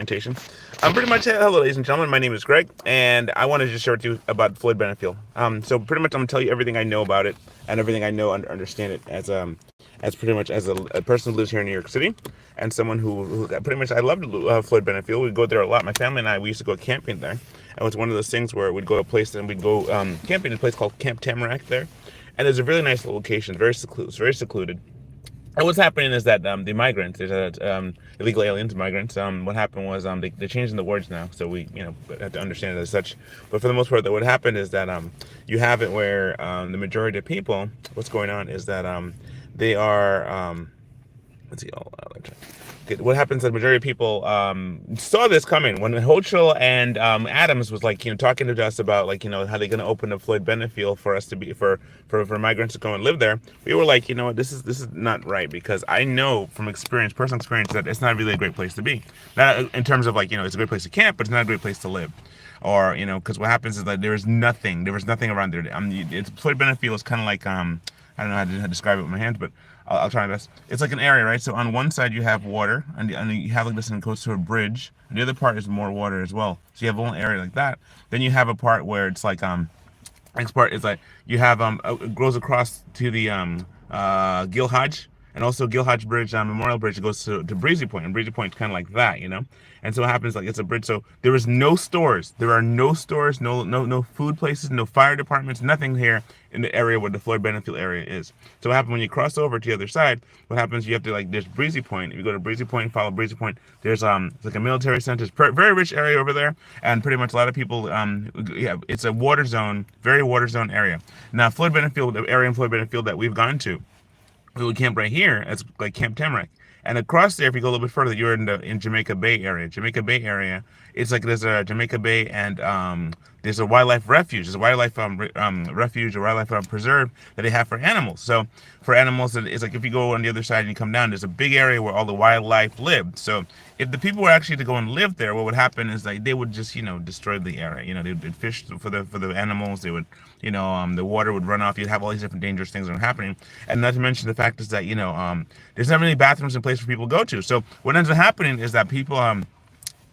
orientation. I'm pretty much hello, ladies and gentlemen. My name is Greg, and I wanted to just share with you about Floyd Bennett Field. So pretty much, I'm gonna tell you everything I know about it and everything I know and understand it as pretty much as a person who lives here in New York City and someone who pretty much I loved Floyd Bennett Field. We go there a lot. My family and I we used to go camping there. It was one of those things where we'd go to a place and we'd go camping in a place called Camp Tamarack there, and there's a really nice location, very secluded. And what's happening is that the migrants, there's illegal aliens, migrants. What happened was they're changing the words now, so we have to understand it as such. But for the most part, what happened is that you have it where the majority of people, what's going on is that they are let's see, okay, what happens is the majority of people saw this coming when Hochul and Adams was like talking to us about like how they're going to open a Floyd Bennett Field for us to be for migrants to go and live there. We were like, what, this is not right, because I know from experience, personal experience, that it's not really a great place to be. Not in terms of like it's a great place to camp, but it's not a great place to live. Or because what happens is that there was nothing around there. It's Floyd Bennett Field is kind of like I don't know how to describe it with my hands, but I'll try my best. It's like an area, right? So on one side you have water, and you have like this, and it goes to a bridge. And the other part is more water as well. So you have one area like that. Then you have a part where it's like next part is like you have it goes across to the Gil Hodge, and also Gil Hodge Bridge, Memorial Bridge. It goes to Breezy Point, and Breezy Point's kind of like that. And so what happens, like, it's a bridge, so there is no stores. There are no stores, no food places, no fire departments, nothing here in the area where the Floyd Bennett Field area is. So what happens when you cross over to the other side? What happens? You have to, like, there's Breezy Point. If you go to Breezy Point and follow Breezy Point, there's it's like a military center. It's very rich area over there, and pretty much a lot of people. Yeah, it's a water zone, very water zone area. Now Floyd Bennett Field, the area in Floyd Bennett Field that we've gone to, we would camp right here. It's like Camp Tamarack. And across there, if you go a little bit further, you're in Jamaica Bay area. Jamaica Bay area, it's like there's a Jamaica Bay, and there's a wildlife refuge. There's a wildlife refuge, or wildlife preserve that they have for animals. So for animals, it's like if you go on the other side and you come down, there's a big area where all the wildlife lived. So if the people were actually to go and live there, what would happen is like they would just destroy the area. They'd fish for the animals. They would the water would run off. You'd have all these different dangerous things that are happening. And not to mention the fact is that there's not many bathrooms in place for people to go to. So what ends up happening is that people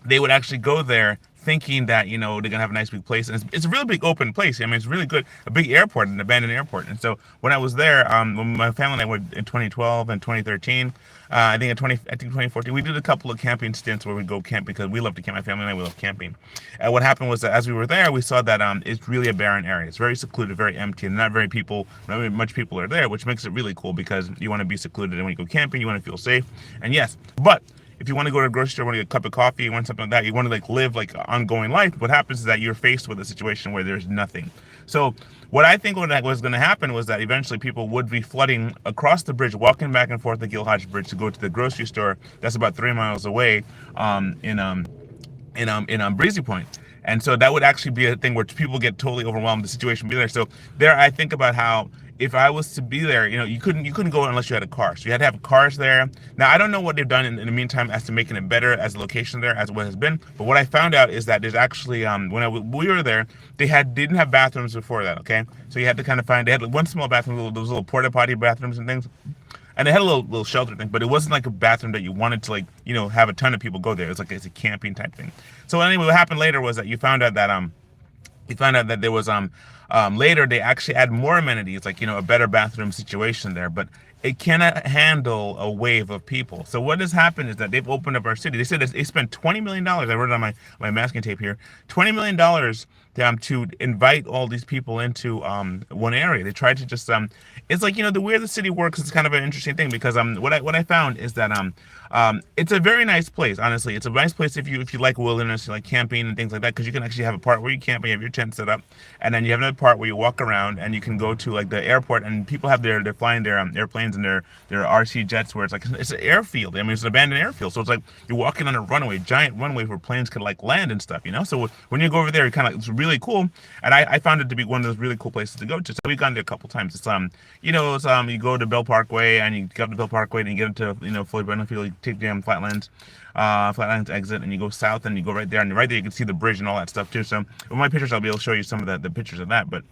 they would actually go there thinking that they're gonna have a nice big place, and it's a really big open place. I mean, it's really good, a big airport, an abandoned airport. And so when I was there, when my family and I went in 2012 and 2013, I think 2014, we did a couple of camping stints where we'd go camp because we love to camp. My family and I, we love camping. And what happened was that as we were there, we saw that it's really a barren area. It's very secluded, very empty, and not very much people are there, which makes it really cool because you want to be secluded, and when you go camping, you want to feel safe. And yes, but if you want to go to a grocery store, want to get a cup of coffee, you want something like that, you want to like live like ongoing life, what happens is that you're faced with a situation where there's nothing. So what I think was going to happen was that eventually people would be flooding across the bridge, walking back and forth the Gil Hodge Bridge to go to the grocery store that's about 3 miles away in Breezy Point. And so that would actually be a thing where people get totally overwhelmed. The situation would be there. So there, I think about how if I was to be there, you couldn't go unless you had a car. So you had to have cars there. Now I don't know what they've done in the meantime as to making it better as a location there as what has been. But what I found out is that there's actually we were there, they didn't have bathrooms before that. Okay, so you had to kind of they had one small bathroom, those little porta potty bathrooms and things. And they had a little shelter thing, but it wasn't like a bathroom that you wanted to have a ton of people go there. It's a camping type thing. So anyway, what happened later was that you found out that there was later they actually add more amenities, like a better bathroom situation there, but it cannot handle a wave of people. So what has happened is that they've opened up our city. They said they spent $20 million. I wrote it on my masking tape here. $20 million to invite all these people into one area. They tried to just it's like the way the city works is kind of an interesting thing, because what I found is that it's a very nice place. Honestly, it's a nice place if you like wilderness, you like camping and things like that, because you can actually have a part where you camp and you have your tent set up, and then you have another part where you walk around and you can go to like the airport, and people have they're flying their airplanes and their RC jets, where it's an airfield. I mean, it's an abandoned airfield, so it's like you're walking on a runway, giant runway where planes can like land and stuff. So when you go over there, it's really cool, and I found it to be one of those really cool places to go to. So we've gone there a couple times. It's you go to Bell Parkway, and you get up to Bell Parkway and you get into Floyd Bennett Field. You take the Flatlands exit, and you go south, and you go right there, and right there you can see the bridge and all that stuff too. So with my pictures, I'll be able to show you some of the pictures of that. But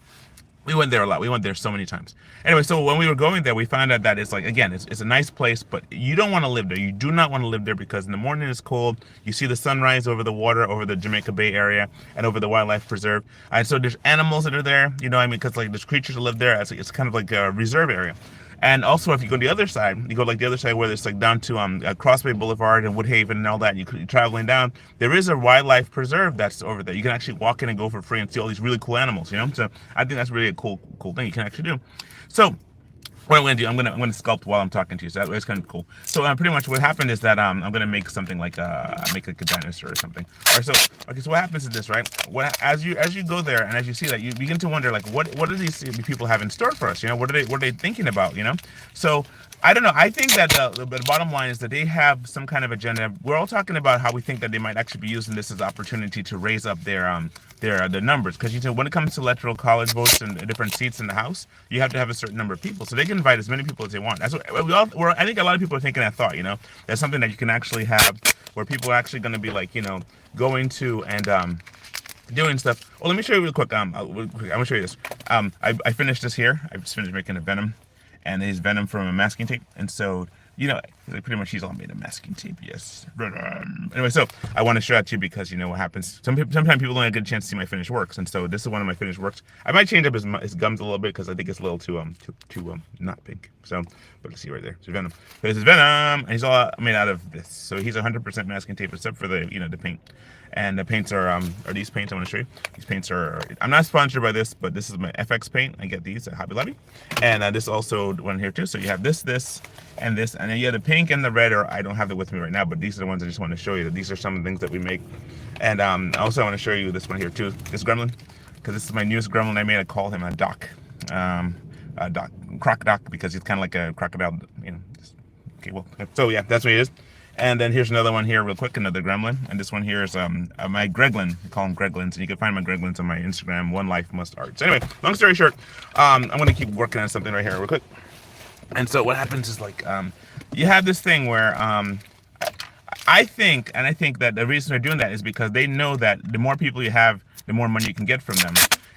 We went there a lot. We went there so many times. Anyway, so when we were going there, we found out that it's like, again, it's a nice place, but you don't want to live there. You do not want to live there because in the morning it's cold. You see the sunrise over the water, over the Jamaica Bay area, and over the wildlife preserve. And so there's animals that are there, you know what I mean? Because like there's creatures that live there. It's kind of like a reserve area. And also, if you go to the other side, you go like the other side where it's like down to Crossbay Boulevard and Woodhaven and all that, and you're traveling down, there is a wildlife preserve that's over there. You can actually walk in and go for free and see all these really cool animals, you know? So I think that's really a cool thing you can actually do. So what I'm gonna do, I'm gonna sculpt while I'm talking to you. So that was kind of cool. So pretty much what happened is that I'm gonna make something like make like a dinosaur or something. All right. So okay. So what happens is this, right? What as you go there and as you see that, you begin to wonder like what do these people have in store for us? You know, what are they thinking about? You know, so. I don't know. I think that the bottom line is that they have some kind of agenda. We're all talking about how we think that they might actually be using this as an opportunity to raise up their numbers. Because you know, when it comes to electoral college votes and different seats in the House, you have to have a certain number of people. So they can invite as many people as they want. That's what I think a lot of people are thinking that thought. You know, that's something that you can actually have where people are actually going to be like, you know, going to and doing stuff. Well, let me show you real quick. I'm gonna show you this. I finished this here. I just finished making a venom. And his venom from a masking tape, and so you know, like pretty much he's all made of masking tape. Yes. Anyway, so I want to show that to you because you know what happens. Sometimes people don't get a chance to see my finished works, and so this is one of my finished works. I might change up his gums a little bit because I think it's a little too not pink. So, but let's see right there. So venom. So this is venom, and he's all made out of this. So he's 100% masking tape except for the the paint. And the paints are these paints I want to show you. These paints are, I'm not sponsored by this, but this is my FX paint. I get these at Hobby Lobby. And this also one here too. So you have this, and this. And then you have the pink and the red, or I don't have it with me right now, but these are the ones I just want to show you. That these are some of the things that we make. And also I want to show you this one here too. This gremlin. Because this is my newest gremlin I made. I call him a Doc. Croc Doc, because he's kind of like a crocodile, you know. Okay, well, so yeah, that's what he is. And then here's another one here real quick, another gremlin. And this one here is my Greglin. I call them Greglins. And you can find my Greglins on my Instagram, One Life Must Art. So anyway, long story short, I'm going to keep working on something right here real quick. And so what happens is like, you have this thing where I think that the reason they're doing that is because they know that the more people you have, the more money you can get from them.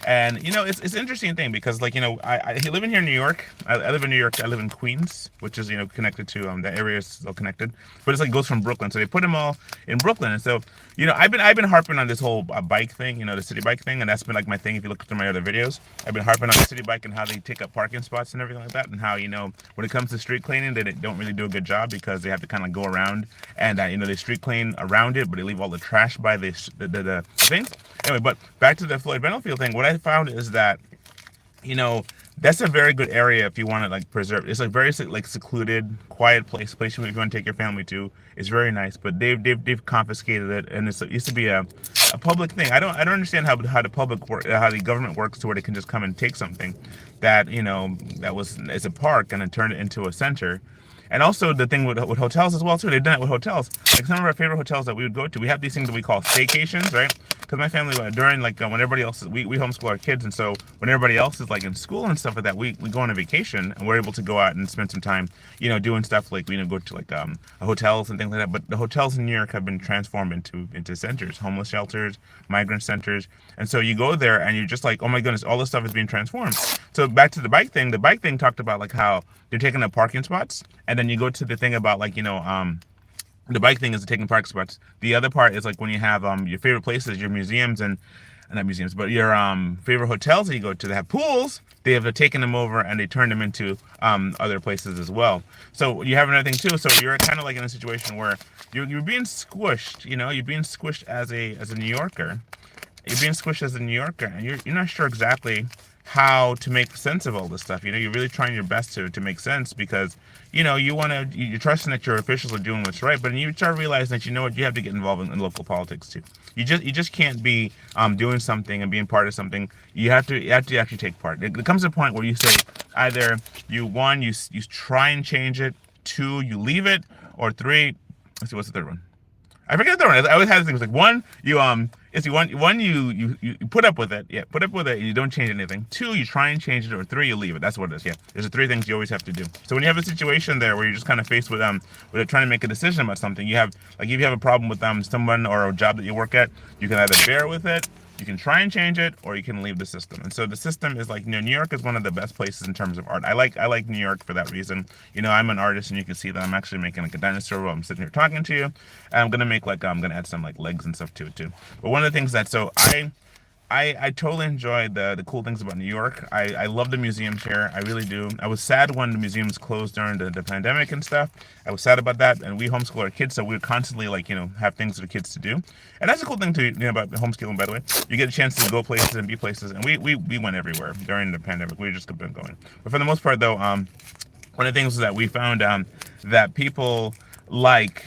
And you know, it's an interesting thing because like, you know, I live in here in New York. I live in New York. I live in Queens, which is, you know, connected to the area is still connected, but it's like goes from Brooklyn. So they put them all in Brooklyn. And so, you know, I've been harping on this whole bike thing, you know, the city bike thing, and that's been like my thing. If you look through my other videos, I've been harping on the city bike and how they take up parking spots and everything like that, and how, you know, when it comes to street cleaning, they don't really do a good job because they have to kind of go around and you know, they street clean around it, but they leave all the trash by the things. Anyway, but back to the Floyd Bennett Field thing. What I found is that, you know, that's a very good area if you want to like preserve. It's like very like secluded, quiet place if you want to take your family to. It's very nice, but they've confiscated it, and it used to be a public thing. I don't understand how the public work, how the government works to where they can just come and take something that, you know, it's a park and then turn it into a center. And also the thing with hotels as well too. They've done it with hotels. Like some of our favorite hotels that we would go to, we have these things that we call staycations, right? Because my family during like when everybody else we homeschool our kids, and so when everybody else is like in school and stuff like that, we go on a vacation and we're able to go out and spend some time, you know, doing stuff like, you know, go to like hotels and things like that. But the hotels in New York have been transformed into centers, homeless shelters, migrant centers, and so you go there and you're just like, oh my goodness, all this stuff is being transformed. So back to the bike thing. The bike thing talked about like how they're taking up parking spots, and then you go to the thing about like, you know, the bike thing is taking parking spots. The other part is like when you have your favorite places, your museums and not museums, but your favorite hotels that you go to that have pools. They have taken them over and they turned them into other places as well. So you have another thing too. So you're kind of like in a situation where you're being squished. You know, you're being squished as a New Yorker. You're being squished as a New Yorker, and you're not sure exactly how to make sense of all this stuff. You know, you're really trying your best to make sense because, you know, you're trusting that your officials are doing what's right, but you start realizing that, you know what, you have to get involved in local politics too. You just can't be doing something and being part of something. You have to actually take part. It comes to a point where you say either you try and change it, 2, you leave it, or 3, let's see, what's the third one? I forget the one. I always have things like 1, you put up with it. Yeah, put up with it and you don't change anything. 2, you try and change it, or 3, you leave it. That's what it is. Yeah, there's the 3 things you always have to do. So when you have a situation there where you're just kind of faced with trying to make a decision about something, you have like if you have a problem with someone or a job that you work at, you can either bear with it You can try and change it, or you can leave the system. And so the system is like, New York is one of the best places in terms of art. I like New York for that reason. I'm an artist, and you can see that I'm actually making like a dinosaur while I'm sitting here talking to you. And I'm gonna make like I'm gonna add some like legs and stuff to it too. But one of the things that so I totally enjoyed the cool things about New York. I love the museums here. I really do. I was sad when the museums closed during the pandemic and stuff. I was sad about that. And we homeschool our kids, so we would constantly like, have things for the kids to do. And that's a cool thing to about homeschooling, by the way. You get a chance to go places and be places. And we went everywhere during the pandemic. We just kept on going. But for the most part, though, one of the things that we found that people like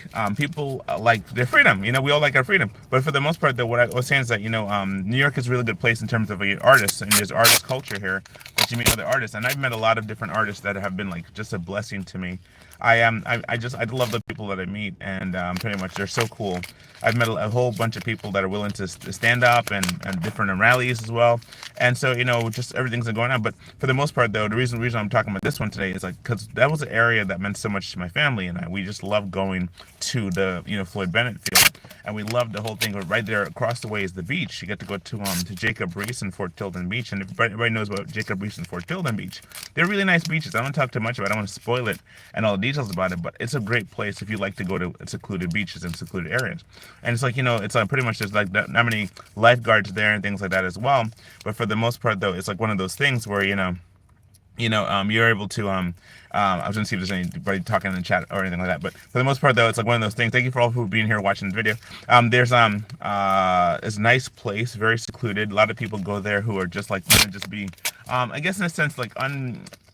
their freedom. We all like our freedom. But for the most part, though, what I was saying is that New York is a really good place in terms of artists, and there's artist culture here that you meet other artists. And I've met a lot of different artists that have been like just a blessing to me. I love the people that I meet, and pretty much they're so cool. I've met a whole bunch of people that are willing to stand up and different rallies as well. And so just everything's going on. But for the most part, though, the reason I'm talking about this one today is like because that was an area that meant so much to my family, and we just loved going to the Floyd Bennett Field, and we loved the whole thing. Right there across the way is the beach. You get to go to Jacob Reese and Fort Tilden Beach, and if everybody knows about Jacob Reese and Fort Tilden Beach, they're really nice beaches. I don't talk too much about it. I don't want to spoil it and all the details about it, but it's a great place if you like to go to secluded beaches and secluded areas. And it's like it's like pretty much there's like that many lifeguards there and things like that as well. But for the most part, though, it's like one of those things where you're able to I was gonna see if there's anybody talking in the chat or anything like that, but for the most part, though, it's like one of those things. Thank you for all who being here watching the video. There's it's a nice place, very secluded. A lot of people go there who are just like want to just be I guess in a sense like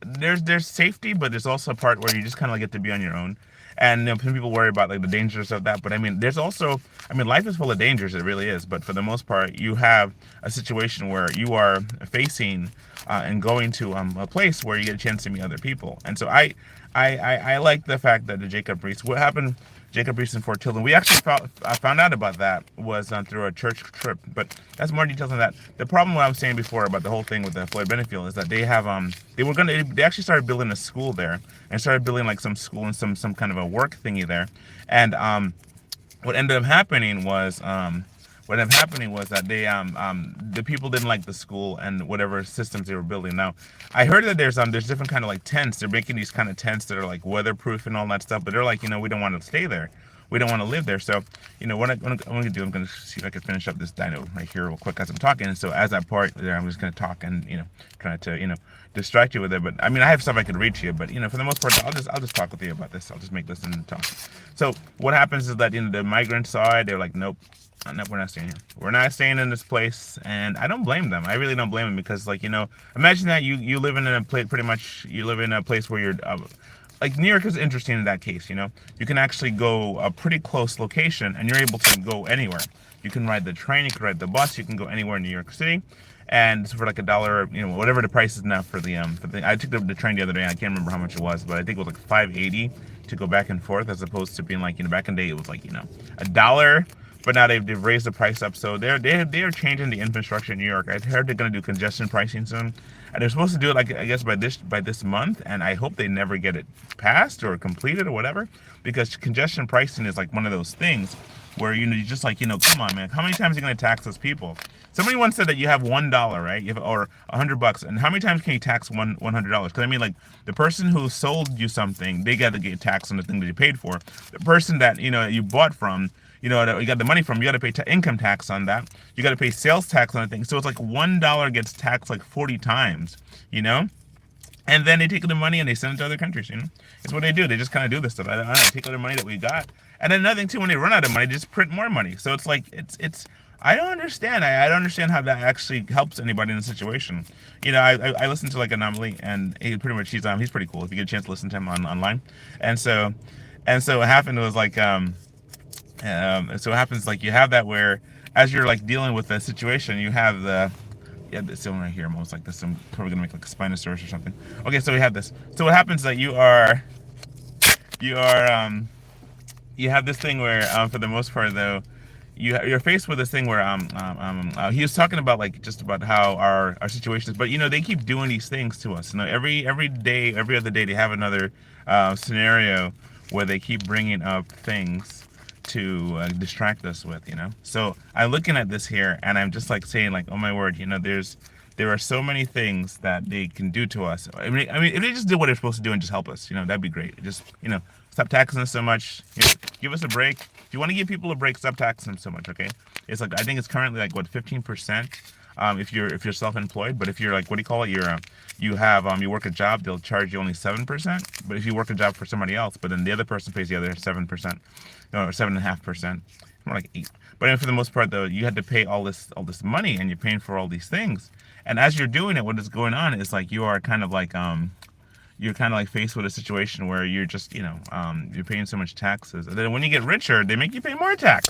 there's safety, but there's also a part where you just kind of like get to be on your own. And some people worry about like the dangers of that, but there's also, life is full of dangers. It really is. But for the most part, you have a situation where you are facing and going to a place where you get a chance to meet other people. And so I like the fact that the Jacob Reese, what happened, Jacob Reese in Fort Tilden, we actually found out about that was through a church trip, but that's more details on that. The problem, what I was saying before about the whole thing with the Floyd Bennett Field, is that they have they actually started building a school there and started building like some school and some kind of a work thingy there. And what ended up happening was that they the people didn't like the school and whatever systems they were building. Now I heard that there's different kind of like tents. They're making these kind of tents that are like weatherproof and all that stuff, but they're like, we don't want to stay there, we don't want to live there. So what I'm gonna do, I'm gonna see if I can finish up this dino right here real quick as I'm talking. And so as that part there, I'm just gonna talk and try to distract you with it. But I have stuff I could read to you, but for the most part, I'll just talk with you about this. I'll just make this and talk. So what happens is that the migrant side, they're like, nope, we're not staying here. We're not staying in this place. And I don't blame them. I really don't blame them, because imagine that you live in a place, pretty much you live in a place where you're like New York is interesting in that case. You can actually go a pretty close location and you're able to go anywhere. You can ride the train, you can ride the bus, you can go anywhere in New York City. And for like $1, whatever the price is now for the I took the train the other day. I can't remember how much it was, but I think it was like $5.80 to go back and forth, as opposed to being like back in the day it was like $1. But now they've raised the price up, so they're changing the infrastructure in New York. I heard they're gonna do congestion pricing soon, and they're supposed to do it like I guess by this month. And I hope they never get it passed or completed or whatever, because congestion pricing is like one of those things where you just like come on, man, how many times are you gonna tax those people? Somebody once said that you have $1, right? You have, or $100, and how many times can you tax $100? Because like the person who sold you something, they got to get taxed on the thing that you paid for. The person that you bought from, that you got the money from, you got to pay income tax on that. You got to pay sales tax on the thing. So it's like $1 gets taxed like 40 times, and then they take the money and they send it to other countries. It's what they do. They just kind of do this stuff. I don't know, take all the money that we got, and then another thing too, when they run out of money, they just print more money. So it's like it's. I don't understand. I don't understand how that actually helps anybody in the situation. I listened to like Anomaly, and he's pretty cool. If you get a chance to listen to him online, and so what happened was like so it happens like you have that where as you're like dealing with the situation, you have this one right here. Almost like this. I'm probably gonna make like a Spinosaurus or something. Okay, so we have this. So what happens is that you have this thing where for the most part though, you're faced with this thing where he was talking about like just about how our situation is, but they keep doing these things to us. Every day, every other day, they have another scenario where they keep bringing up things to distract us with, So I'm looking at this here, and I'm just like saying, like, oh my word, there are so many things that they can do to us. I mean, if they just did what they're supposed to do and just help us, that'd be great. Just, stop taxing us so much. Give us a break. If you want to give people a break, stop taxing them so much. Okay? It's like, I think it's currently like what, 15%. If you're self-employed, but if you're like, what do you call it? You work a job, they'll charge you only 7%. But if you work a job for somebody else, but then the other person pays the other 7%, or 7.5%, more like 8. But then for the most part, though, you had to pay all this money, and you're paying for all these things. And as you're doing it, what is going on is like you're kind of like faced with a situation where you're just, you're paying so much taxes. And then when you get richer, they make you pay more tax.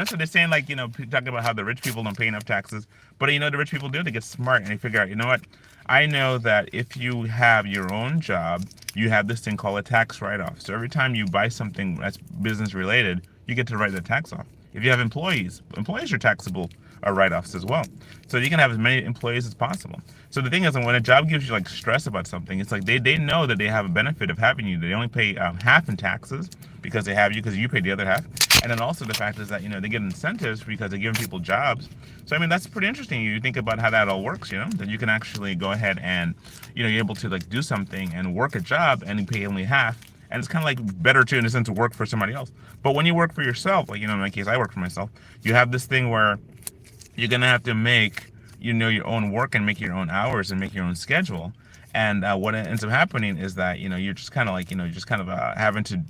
So they're saying, like, talking about how the rich people don't pay enough taxes. But, the rich people do. They get smart and they figure out, you know what? I know that if you have your own job, you have this thing called a tax write-off. So every time you buy something that's business related, you get to write the tax off. If you have employees are taxable write-offs as well. So you can have as many employees as possible. So the thing is, when a job gives you like stress about something, it's like they know that they have a benefit of having you. They only pay half in taxes because they have you, because you pay the other half. And then also the fact is that, they get incentives because they're giving people jobs. So, I mean, that's pretty interesting. You think about how that all works, that you can actually go ahead and, you're able to like do something and work a job and pay only half. And it's kind of like better too, in a sense, to work for somebody else. But when you work for yourself, like, in my case, I work for myself, you have this thing where you're going to have to make, your own work and make your own hours and make your own schedule. And what ends up happening is that, you're just kind of like, having to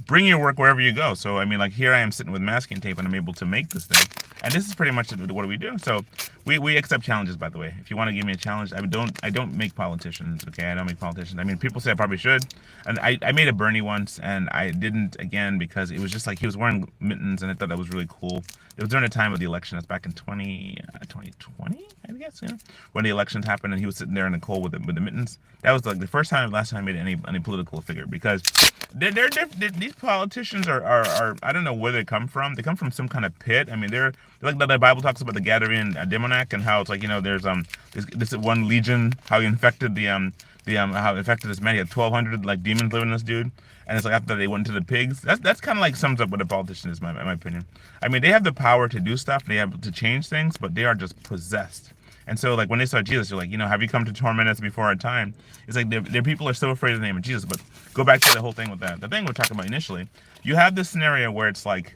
bring your work wherever you go. So, I mean, like, here I am sitting with masking tape and I'm able to make this thing. And this is pretty much what we do. So we accept challenges, by the way. If you want to give me a challenge, I don't make politicians, okay? I don't make politicians. I mean, people say I probably should. And I made a Bernie once, and I didn't again because it was just like he was wearing mittens, and I thought that was really cool. It was during the time of the election. That's back in 2020, I guess, when the elections happened, and he was sitting there in the cold with the mittens. That was like the last time I made any political figure, because these politicians are I don't know where they come from. They come from some kind of pit. I mean, they're like the Bible talks about the Gadarene demoniac, and how it's like, there's this one legion, how he infected how it affected this man. He had 1,200 like demons living in this dude, and it's like after they went into the pigs. That's kind of like sums up what a politician is, in my opinion. I mean, they have the power to do stuff, they have to change things, but they are just possessed. And so, like, when they saw Jesus, you're like, have you come to torment us before our time? It's like their people are so afraid of the name of Jesus. But go back to the whole thing with that. The thing we're talking about initially, you have this scenario where it's like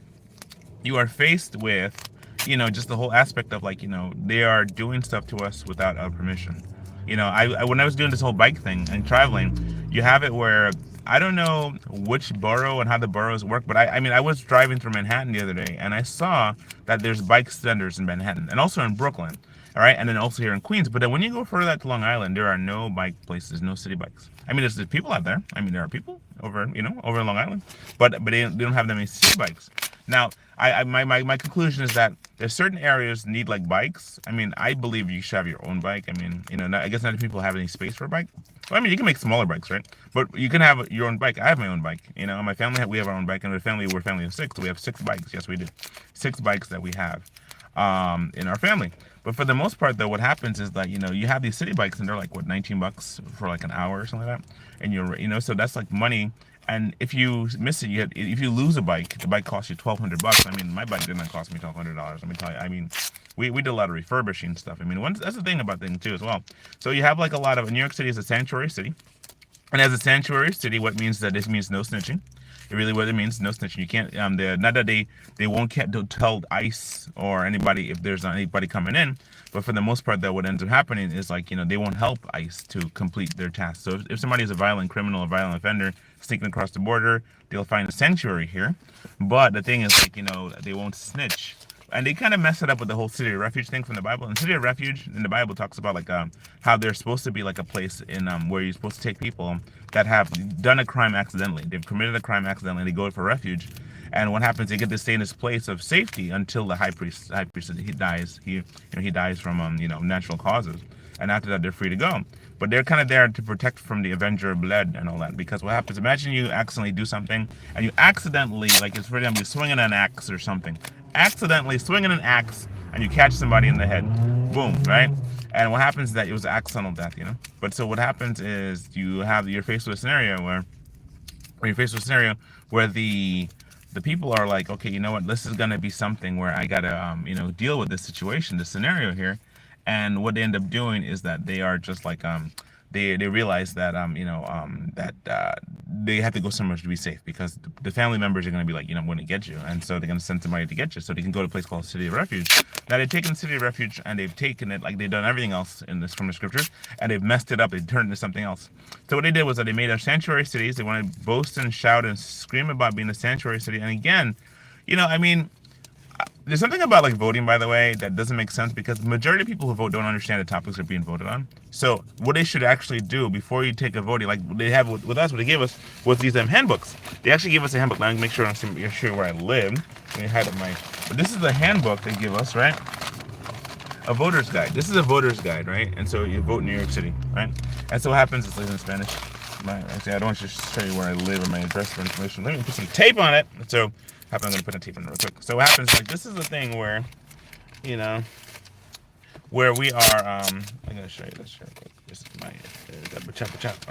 you are faced with, just the whole aspect of like, they are doing stuff to us without our permission. I when I was doing this whole bike thing and traveling, you have it where I don't know which borough and how the boroughs work, but I mean, I was driving through Manhattan the other day, and I saw that there's bike vendors in Manhattan and also in Brooklyn. All right, and then also here in Queens. But then when you go further out to Long Island, there are no bike places, no city bikes. I mean, there's people out there. I mean, there are people over in Long Island, but they don't have that many city bikes. Now, my conclusion is that there's certain areas need like bikes. I mean, I believe you should have your own bike. I mean, I guess not many people have any space for a bike. Well, I mean, you can make smaller bikes, right? But you can have your own bike. I have my own bike. My family, we have our own bike, and we're a family of 6. So we have 6 bikes. Yes, we do. 6 bikes that we have in our family. But for the most part, though, what happens is that, you have these city bikes, and they're like, what, $19 for like an hour or something like that. And so that's like money. And if you miss it, if you lose a bike, the bike costs you $1,200. I mean, my bike did not cost me $1,200. Let me tell you. I mean, we did a lot of refurbishing stuff. I mean, that's the thing about things too as well. So you have like a lot of, New York City is a sanctuary city. And as a sanctuary city, what means that this means no snitching. What it means, no snitching. You can't, not that they won't tell ICE or anybody if there's not anybody coming in, but for the most part, what ends up happening is like, they won't help ICE to complete their task. So if somebody is a violent criminal, a violent offender, sneaking across the border, they'll find a sanctuary here. But the thing is, like, they won't snitch. And they kind of mess it up with the whole city of refuge thing from the Bible. And city of refuge in the Bible talks about like how they're supposed to be like a place in where you're supposed to take people that have done a crime accidentally. They've committed a crime accidentally. And they go for refuge. And what happens? They get to stay in this place of safety until the high priest he dies. He dies from natural causes. And after that, they're free to go. But they're kind of there to protect from the avenger of blood and all that. Because what happens? Imagine you accidentally do something, and you accidentally, like, it's for example, you're swinging an axe or something. Accidentally swinging an axe, and you catch somebody in the head. Boom, right? And what happens is that it was accidental death, But so what happens is you're faced with a scenario where the the people are like, okay, you know what, this is gonna be something where I gotta, deal with this situation, this scenario here, and what they end up doing is that they are just like, they realize that, that they have to go somewhere to be safe because the family members are gonna be like, I'm gonna get you, and so they're gonna send somebody to get you, so they can go to a place called City of Refuge. Now they've taken the City of Refuge and they've taken it like they've done everything else in this from the scriptures, and they've messed it up. They turned it into something else. So what they did was that they made our sanctuary cities. They want to boast and shout and scream about being a sanctuary city. And again, I mean, there's something about like voting, by the way, that doesn't make sense because the majority of people who vote don't understand the topics they're being voted on. So what they should actually do before you take a voting, like they have with us, what they give us was these handbooks. They actually give us a handbook. Let me make sure you're sure where I live. Let me hide up but this is the handbook they give us, right? A voter's guide. This is a voter's guide, right? And so you vote in New York City, right? And so what happens is, in Spanish. Actually, I don't want to show you where I live or my address for information. Let me put some tape on it. So I'm going to put a tape on it real quick. So what happens, like, this is the thing where, where we are, I'm going to show you this real quick. This is my,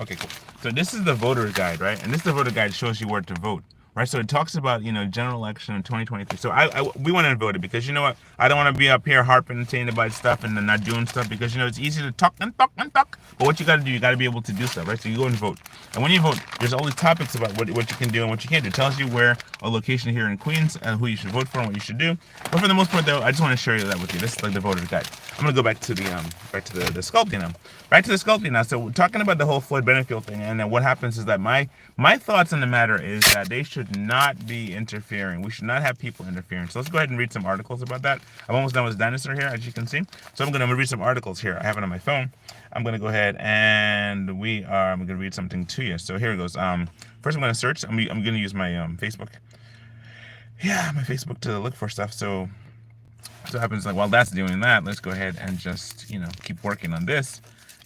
okay, cool. So this is the voter guide, right? And this is the voter guide shows you where to vote. Right, so it talks about, general election in 2023. So we went and voted because, you know what, I don't want to be up here harping and saying about stuff and then not doing stuff because, it's easy to talk and talk and talk. But what you got to do, you got to be able to do stuff, right? So you go and vote. And when you vote, there's all these topics about what you can do and what you can't do. It tells you where a location here in Queens and who you should vote for and what you should do. But for the most part, though, I just want to share that with you. This is like the voter guide. I'm going to go back to the sculpting now. Back to the sculpting now. So we're talking about the whole Floyd Bennett Field thing. And then what happens is that my thoughts on the matter is that they should not be interfering. We should not have people interfering. So let's go ahead and read some articles about that. I'm almost done with dinosaur here, as you can see. So I'm going to read some articles here. I have it on my phone. I'm going to go ahead and I'm going to read something to you. So here it goes. First I'm going to search. I'm going to use my Facebook. Yeah, my Facebook to look for stuff. So what happens, like, while that's doing that, let's go ahead and just, keep working on this.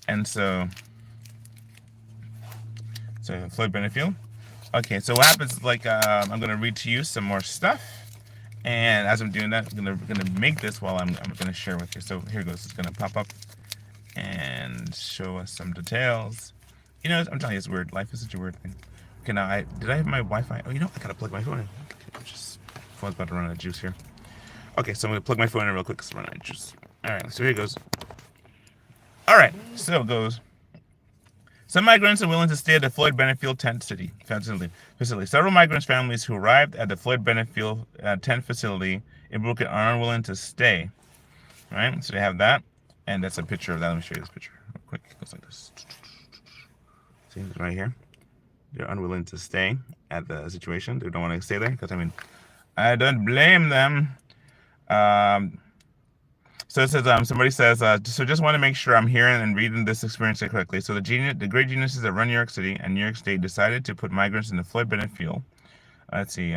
And so Floyd Bennett Field. Okay, so what happens is, like, I'm going to read to you some more stuff. And as I'm doing that, I'm gonna make this while I'm going to share with you. So here it goes. It's going to pop up and show us some details. I'm telling you, it's weird. Life is such a weird thing. Okay, now, did I have my Wi-Fi? Oh, I got to plug my phone in. Phone's about to run out of juice here. Okay, so I'm going to plug my phone in real quick because I'm running out of juice. All right, so here it goes. All right, so it goes. Some migrants are willing to stay at the Floyd Bennett Field tent facility. Several migrants' families who arrived at the Floyd Bennett Field tent facility in Brooklyn are unwilling to stay. All right, so they have that, and that's a picture of that. Let me show you this picture real quick. It goes like this. See, it's right here. They're unwilling to stay at the situation. They don't want to stay there because, I don't blame them. So it says, somebody says, so just want to make sure I'm hearing and reading this experience correctly. So the great geniuses that run New York City and New York State decided to put migrants in the Floyd Bennett Field. Let's see,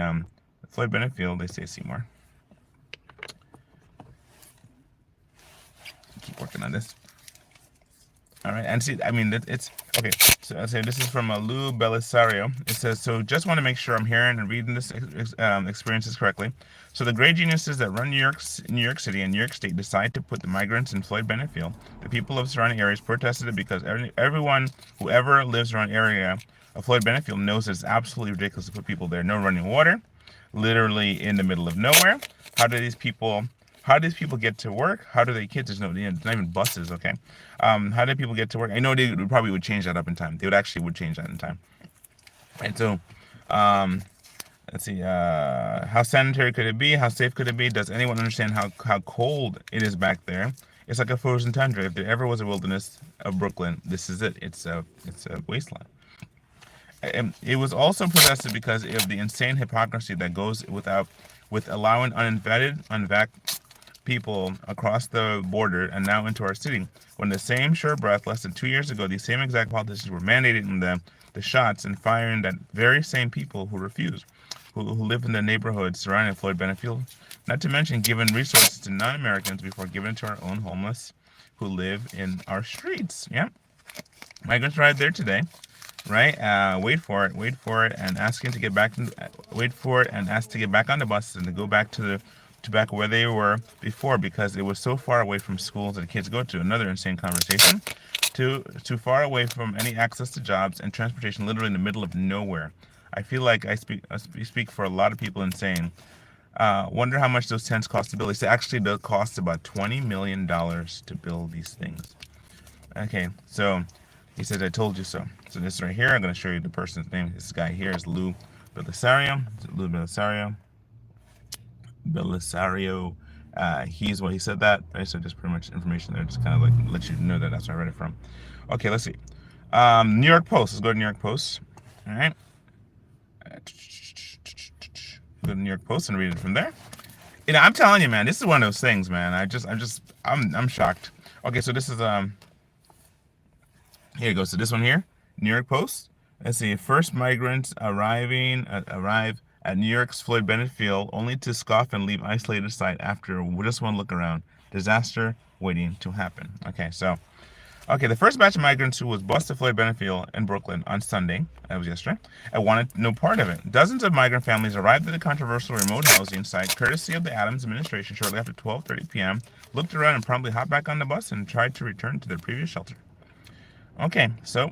Floyd Bennett Field, they say Seymour. Keep working on this. All right, and see, it's, okay, so I say this is from Lou Belisario. It says, so just want to make sure I'm hearing and reading this experiences correctly. So the great geniuses that run New York City and New York State decide to put the migrants in Floyd Bennett Field. The people of surrounding areas protested it because everyone who ever lives around area of Floyd Bennett Field knows it's absolutely ridiculous to put people there. No running water, literally in the middle of nowhere. How do these people get to work? How do they kids? There's not even buses, okay? How do people get to work? I know they probably would change that up in time. They would change that in time. And so, let's see, how sanitary could it be? How safe could it be? Does anyone understand how cold it is back there? It's like a frozen tundra. If there ever was a wilderness of Brooklyn, this is it. It's a wasteland. And it was also protested because of the insane hypocrisy that goes with allowing unvaccinated people across the border and now into our city. When the same sure breath, less than 2 years ago, these same exact politicians were mandating the shots and firing that very same people who refuse, who live in the neighborhoods surrounding Floyd Bennett Field. Not to mention giving resources to non-Americans before giving to our own homeless who live in our streets. Yeah, migrants arrived there today. Right, wait for it, and asking to get back. Wait for it, and ask to get back on the bus and to go back to back where they were before because it was so far away from schools that the kids go to. Another insane conversation. Too far away from any access to jobs and transportation, literally in the middle of nowhere. I feel like I speak for a lot of people in saying, wonder how much those tents cost to build. It actually does cost about $20 million to build these things. Okay, so he says, I told you so. So this right here, I'm going to show you the person's name. This guy here is Lou Belisario. Lou Belisario. Belisario. He's what he said that. Right? So just pretty much information there, just kind of like let you know that that's where I read it from. Okay, let's see. New York Post. Let's go to New York Post. All right. Go to New York Post and read it from there. You know, I'm telling you, man, this is one of those things, man. I'm shocked. Okay, so this is here you go. So this one here, New York Post. Let's see. First migrants arrive at New York's Floyd Bennett Field, only to scoff and leave isolated site after just one look around. Disaster waiting to happen. Okay, so the first batch of migrants who was bused to Floyd Bennett Field in Brooklyn on Sunday, that was yesterday, and wanted no part of it. Dozens of migrant families arrived at the controversial remote housing site, courtesy of the Adams administration, shortly after 12:30 p.m., looked around and promptly hopped back on the bus and tried to return to their previous shelter. Okay, so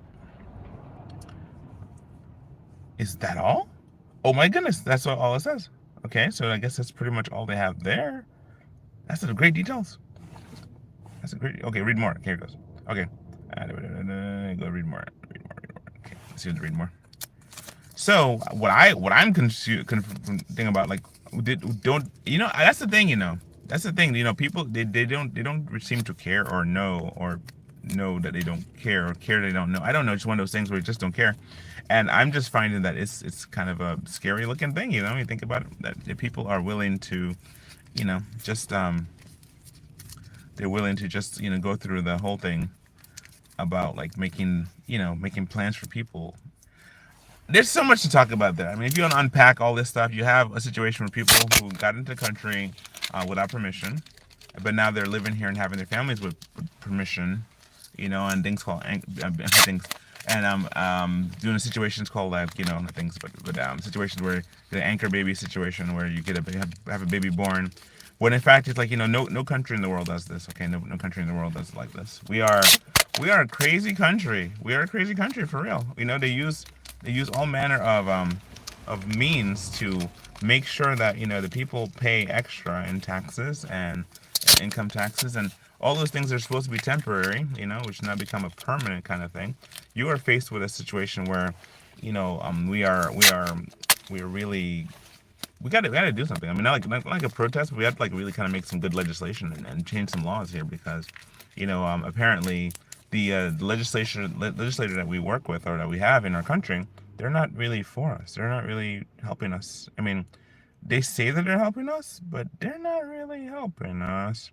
is that all? Oh my goodness, that's all it says. Okay, so I guess that's pretty much all they have there. That's the great details. That's a great. Okay, read more. Okay, here it goes. Okay, go read more. Read more. Okay, let's see what to read more. So what I'm thinking about, like, don't you know? That's the thing, you know. That's the thing, you know. People they don't seem to care or know that they don't care or care they don't know. I don't know. It's one of those things where you just don't care. And I'm just finding that it's kind of a scary looking thing, you know. You think about it, that people are willing to, you know, just they're willing to just, you know, go through the whole thing about like making plans for people. There's so much to talk about there. I mean, if you want to unpack all this stuff, you have a situation where people who got into the country without permission, but now they're living here and having their families with permission, you know, and things called things, and doing situations called like, you know, not things, but situations where the anchor baby situation where you get have a baby born, when in fact it's like, you know, no country in the world does this. Okay, no country in the world does it like this. We are a crazy country. We are a crazy country for real. You know, they use all manner of means to make sure that, you know, the people pay extra in taxes and income taxes, and all those things are supposed to be temporary, you know, which now become a permanent kind of thing. You are faced with a situation where, you know, we gotta do something. I mean, not like a protest, but we have to like really kind of make some good legislation and change some laws here, because, you know, apparently the legislator that we work with or that we have in our country, they're not really for us. They're not really helping us. I mean, they say that they're helping us, but they're not really helping us.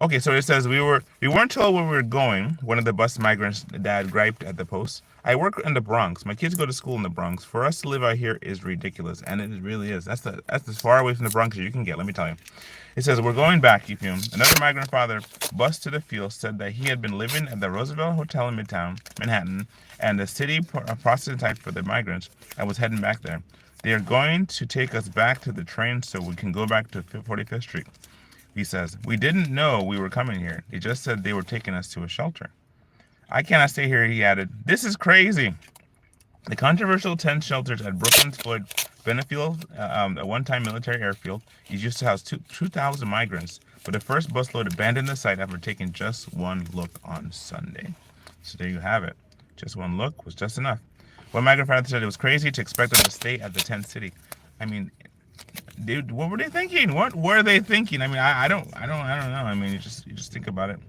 Okay, so it says we weren't told where we were going. One of the bus migrants' dad griped at the Post. I work in the Bronx. My kids go to school in the Bronx. For us to live out here is ridiculous, and it really is. That's as far away from the Bronx as you can get. Let me tell you. It says we're going back. You fume. Another migrant father bused to the field said that he had been living at the Roosevelt Hotel in Midtown Manhattan, and the city processing type for the migrants, and was heading back there. They are going to take us back to the train so we can go back to 45th Street. He says, we didn't know we were coming here. They just said they were taking us to a shelter. I cannot stay here, he added. This is crazy. The controversial tent shelters at Brooklyn's Floyd Bennett Field, a one-time military airfield, is used to house 2,000 migrants, but the first busload abandoned the site after taking just one look on Sunday. So there you have it. Just one look was just enough. One migrant father said it was crazy to expect them to stay at the tent city. I mean, dude, what were they thinking? What were they thinking? I mean, I don't know. I mean, you just think about it.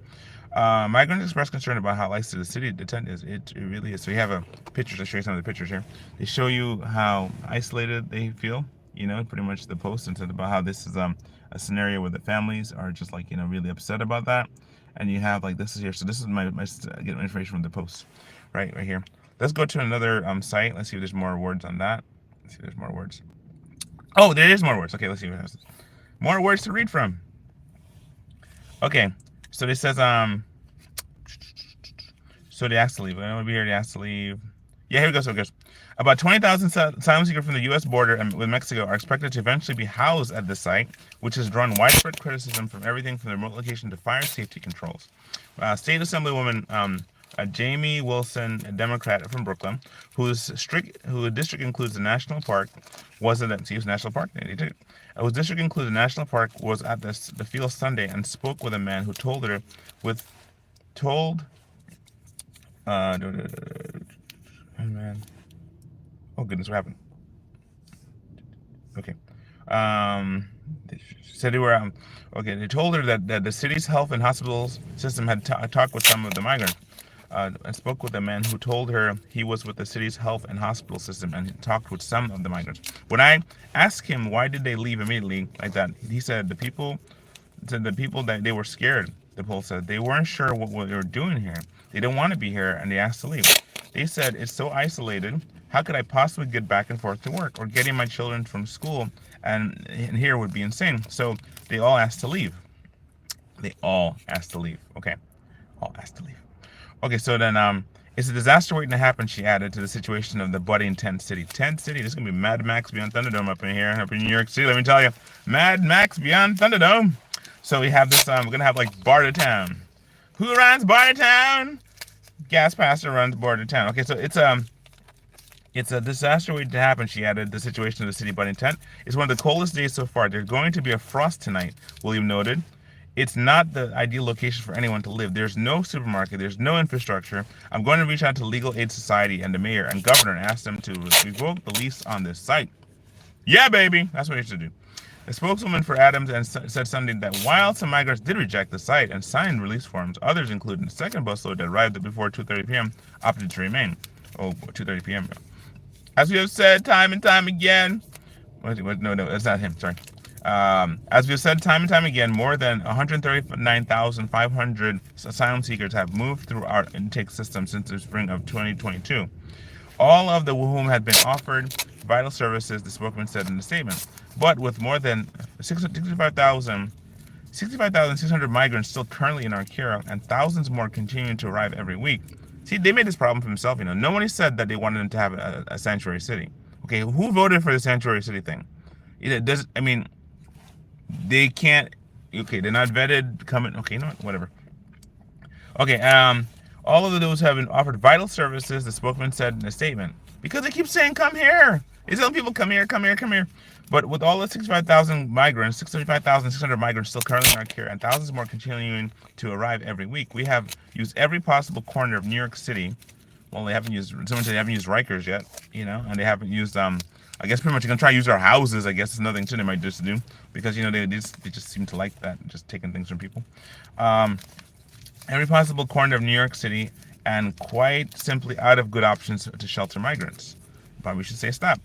Migrants expressed concern about how isolated the tent is. It really is. So you have a picture to show you some of the pictures here. They show you how isolated they feel. You know, pretty much the post and said about how this is a scenario where the families are just like, you know, really upset about that. And you have like this is here. So this is my get information from the post, right here. Let's go to another site. Let's see if there's more words on that. Let's see if there's more words. Oh, there is more words. Okay, let's see what else. More words to read from. Okay, so this says so they asked to leave. I don't want to be here. They asked to leave. Yeah, here we go. So it goes. About 20,000 asylum seekers from the U.S. border and with Mexico are expected to eventually be housed at the site, which has drawn widespread criticism from everything from the remote location to fire safety controls. State Assemblywoman Jamie Wilson, a Democrat from Brooklyn, whose district includes the national park, was at the national park. Whose district includes the national park was at the field Sunday and spoke with a man who told her, with told, oh man, oh goodness, what happened? Okay. They said they were okay. They told her that the city's health and hospitals system had talked with some of the migrants. And spoke with a man who told her he was with the city's health and hospital system and talked with some of the migrants. When I asked him why did they leave immediately like that, he said the people that they were scared. The poll said they weren't sure what they were doing here. They don't want to be here and they asked to leave. They said it's so isolated. How could I possibly get back and forth to work or getting my children from school and here would be insane. So they all asked to leave. They all asked to leave. Okay, all asked to leave. Okay, so then it's a disaster waiting to happen, she added, to the situation of the budding tent city. Tent City, this is going to be Mad Max Beyond Thunderdome up in here, up in New York City, let me tell you. Mad Max Beyond Thunderdome. So we have this, we're going to have like Bartertown. Who runs Bartertown? Gas Pastor runs Bartertown. Okay, so it's a disaster waiting to happen, she added, the situation of the city budding tent. It's one of the coldest days so far. There's going to be a frost tonight, William noted. It's not the ideal location for anyone to live. There's no supermarket. There's no infrastructure. I'm going to reach out to Legal Aid Society and the mayor and governor and ask them to revoke the lease on this site. Yeah, baby. That's what you should do. A spokeswoman for Adams and said Sunday that while some migrants did reject the site and signed release forms, others, including the second busload that arrived before 2:30 p.m., opted to remain. Oh, 2:30 p.m. As we have said time and time again. No, that's not him. Sorry. As we've said time and time again, more than 139,500 asylum seekers have moved through our intake system since the spring of 2022. All of whom had been offered vital services, the spokesman said in the statement. But with more than 65,600 migrants still currently in our care and thousands more continuing to arrive every week. See, they made this problem for themselves. Nobody said that they wanted them to have a sanctuary city. Okay, who voted for the sanctuary city thing? They can't. Okay, they're not vetted. Coming. Okay, no, whatever. Okay. All of those have been offered vital services. The spokesman said in a statement because they keep saying, "Come here." They tell people, "Come here, come here, come here." But with all the 65,000 migrants, 65,600 migrants still currently in our care, and thousands more continuing to arrive every week, we have used every possible corner of New York City. Well, they haven't used Rikers yet, and they haven't used I guess pretty much you're gonna try to use our houses. I guess it's another thing too they might just do because they just seem to like that, just taking things from people. Every possible corner of New York City, and quite simply out of good options to shelter migrants. Probably should say stop.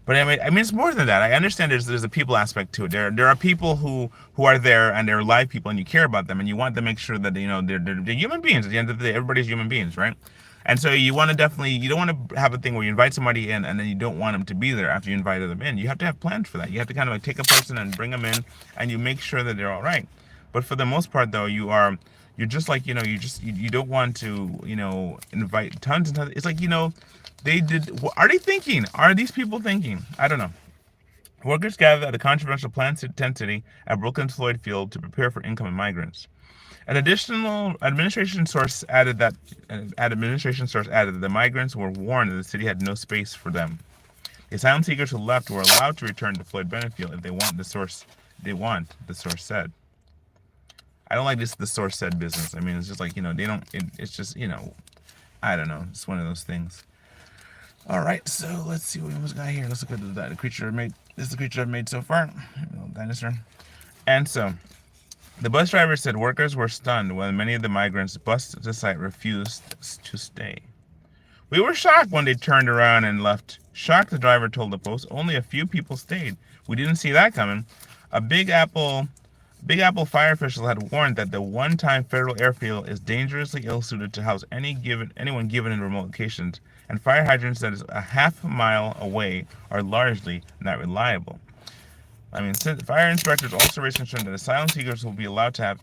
But it's more than that. I understand there's a people aspect to it. There are people who are there and they're live people and you care about them and you want to make sure that they're human beings. At the end of the day, everybody's human beings, right? And so you want to you don't want to have a thing where you invite somebody in and then you don't want them to be there after you invited them in. You have to have plans for that. You have to kind of like take a person and bring them in and you make sure that they're all right. But for the most part though, you're just like, you don't want to, invite tons and tons. It's like, are they thinking? Are these people thinking? I don't know. Workers gathered at the controversial planned tent city at Brooklyn's Floyd Field to prepare for incoming migrants. An additional administration source added that the migrants were warned that the city had no space for them. The asylum seekers who left were allowed to return to Floyd Bennett Field if they want, the source said. I don't like the source said business. It's just like, they don't, it's just, I don't know. It's one of those things. All right, so let's see what we almost got here. Let's look at the creature I've made. This is the creature I've made so far. Little dinosaur. And so, the bus driver said workers were stunned when many of the migrants bused to the site refused to stay. We were shocked when they turned around and left. Shocked, the driver told the Post. Only a few people stayed. We didn't see that coming. A Big Apple fire official had warned that the one-time federal airfield is dangerously ill-suited to house anyone given in remote locations, and fire hydrants that is a half mile away are largely not reliable. Fire inspectors also raised concern that asylum seekers will be allowed to have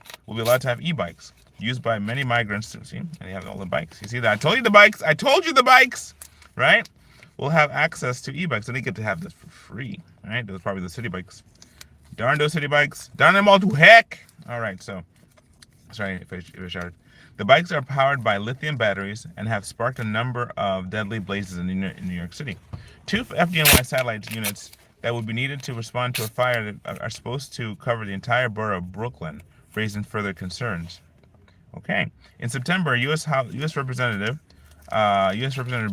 e-bikes used by many migrants. See, and they have all the bikes. You see that? I told you the bikes. I told you the bikes. Right? We'll have access to e-bikes, and they get to have this for free. Right? Those are probably the city bikes. Darn those city bikes. Darn them all to heck. All right, so Sorry if I shouted. The bikes are powered by lithium batteries and have sparked a number of deadly blazes in New York City. Two FDNY satellite units that would be needed to respond to a fire that are supposed to cover the entire borough of Brooklyn, raising further concerns. Okay. In September, U.S. Representative